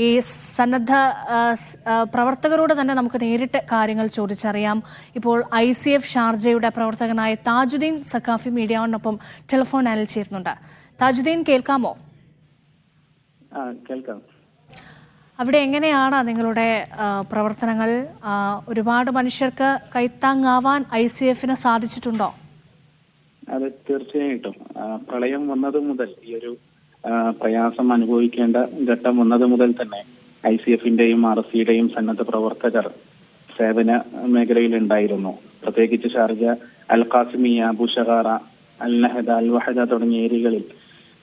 ഈ സന്നദ്ധ പ്രവർത്തകരോട് തന്നെ നമുക്ക് നേരിട്ട് കാര്യങ്ങൾ ചോദിച്ചറിയാം. ഇപ്പോൾ ICF ഷാർജയുടെ പ്രവർത്തകനായ താജുദ്ദീൻ സഖാഫി മീഡിയ വണ്ണൊപ്പം ടെലിഫോൺ ലൈനിൽ ചേരുന്നുണ്ട്. താജുദ്ദീൻ, കേൾക്കാമോ? കേൾക്കാം. അവിടെ എങ്ങനെയാണ് നിങ്ങളുടെ പ്രവർത്തനങ്ങൾ? ഒരുപാട് മനുഷ്യർക്ക് കൈത്താങ്ങാവാൻ ICF-ന് സാധിച്ചിട്ടുണ്ടോ? അത് തീർച്ചയായിട്ടും പ്രളയം വന്നത് മുതൽ ഈ ഒരു പ്രയാസം അനുഭവിക്കേണ്ട ഘട്ടം വന്നത് മുതൽ തന്നെ ICF-ന്റെയും RC-യുടെയും സന്നദ്ധ പ്രവർത്തകർ സേവന മേഖലയിൽ ഉണ്ടായിരുന്നു. പ്രത്യേകിച്ച് ഷാർജ, അൽ ഖാസിമിയ, അബുഷഗാറ, അൽ നഹദ, അൽ വഹദ തുടങ്ങിയ ഏരിയകളിൽ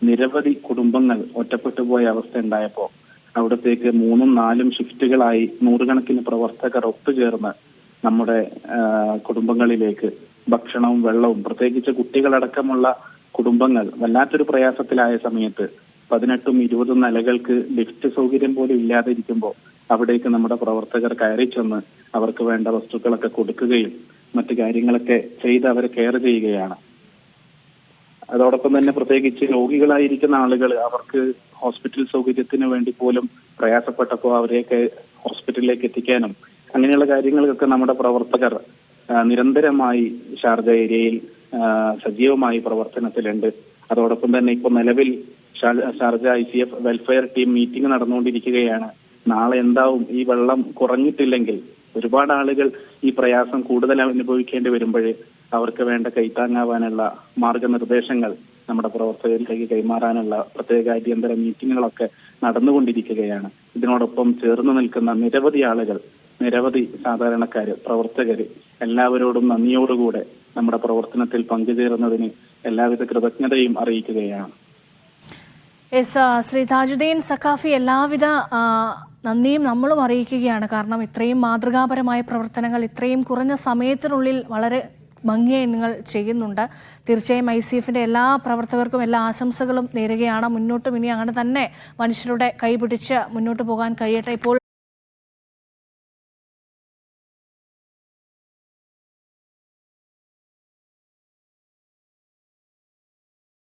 നിരവധി കുടുംബങ്ങൾ ഒറ്റപ്പെട്ടു പോയ അവസ്ഥ ഉണ്ടായപ്പോൾ അവിടത്തേക്ക് 3-4 ഷിഫ്റ്റുകളായി നൂറുകണക്കിന് പ്രവർത്തകർ ഒത്തുചേർന്ന് നമ്മുടെ കുടുംബങ്ങളിലേക്ക് ഭക്ഷണവും വെള്ളവും, പ്രത്യേകിച്ച് കുട്ടികളടക്കമുള്ള കുടുംബങ്ങൾ വല്ലാത്തൊരു പ്രയാസത്തിലായ സമയത്ത് 18-20 നിലകൾക്ക് ലിഫ്റ്റ് സൗകര്യം പോലും ഇല്ലാതെ ഇരിക്കുമ്പോൾ അവിടേക്ക് നമ്മുടെ പ്രവർത്തകർ കയറി ചെന്ന് അവർക്ക് വേണ്ട വസ്തുക്കളൊക്കെ കൊടുക്കുകയും മറ്റു കാര്യങ്ങളൊക്കെ ചെയ്ത് അവരെ കെയർ ചെയ്യുകയാണ്. അതോടൊപ്പം തന്നെ പ്രത്യേകിച്ച് രോഗികളായിരിക്കുന്ന ആളുകൾ അവർക്ക് ഹോസ്പിറ്റൽ സൗകര്യത്തിന് വേണ്ടി പോലും പ്രയാസപ്പെട്ടപ്പോൾ അവരെയൊക്കെ ഹോസ്പിറ്റലിലേക്ക് എത്തിക്കാനും അങ്ങനെയുള്ള കാര്യങ്ങൾക്കൊക്കെ നമ്മുടെ പ്രവർത്തകർ നിരന്തരമായി ഷാർജ ഏരിയയിൽ സജീവമായി പ്രവർത്തനത്തിലുണ്ട്. അതോടൊപ്പം തന്നെ ഇപ്പോൾ നിലവിൽ Sharjah ICF welfare team meeting നടന്നുകൊണ്ടിരിക്കുകയാണ്. നാളെ എന്താവും ഈ വെള്ളം കുറഞ്ഞിട്ടില്ലെങ്കിൽ ഒരുപാട് ആളുകൾ ഈ പ്രയാസം കൂടുതൽ അനുഭവിക്കേണ്ടി വരുമ്പോൾ അവർക്ക് വേണ്ട കൈത്താങ്ങാവാനുള്ള മാർഗനിർദ്ദേശങ്ങൾ നമ്മുടെ പ്രവർത്തകരിലേക്ക് കൈമാറാനുള്ള പ്രത്യേക അടിയന്തര മീറ്റിങ്ങുകളൊക്കെ നടന്നുകൊണ്ടിരിക്കുകയാണ്. ഇതിനോടൊപ്പം ചേർന്ന് നിൽക്കുന്ന നിരവധി ആളുകൾ, നിരവധി സാധാരണക്കാര്, പ്രവർത്തകര് എല്ലാവരോടും നന്ദിയോടുകൂടെ നമ്മുടെ പ്രവർത്തനത്തിൽ പങ്കുചേരുന്നതിന് എല്ലാവിധ കൃതജ്ഞതയും അറിയിക്കുകയാണ്. ശ്രീ താജുദ്ദീൻ സഖാഫി, എല്ലാവിധ നന്ദിയും നമ്മളും അറിയിക്കുകയാണ്. കാരണം ഇത്രയും മാതൃകാപരമായ പ്രവർത്തനങ്ങൾ ഇത്രയും കുറഞ്ഞ സമയത്തിനുള്ളിൽ വളരെ ഭംഗിയായി നിങ്ങൾ ചെയ്യുന്നുണ്ട്. തീർച്ചയായും ICF-ന്റെ എല്ലാ പ്രവർത്തകർക്കും എല്ലാ ആശംസകളും നേരുകയാണ്. മുന്നോട്ടും ഇനി അങ്ങനെ തന്നെ മനുഷ്യരുടെ കൈപിടിച്ച് മുന്നോട്ട് പോകാൻ കഴിയട്ടെ. ഇപ്പോൾ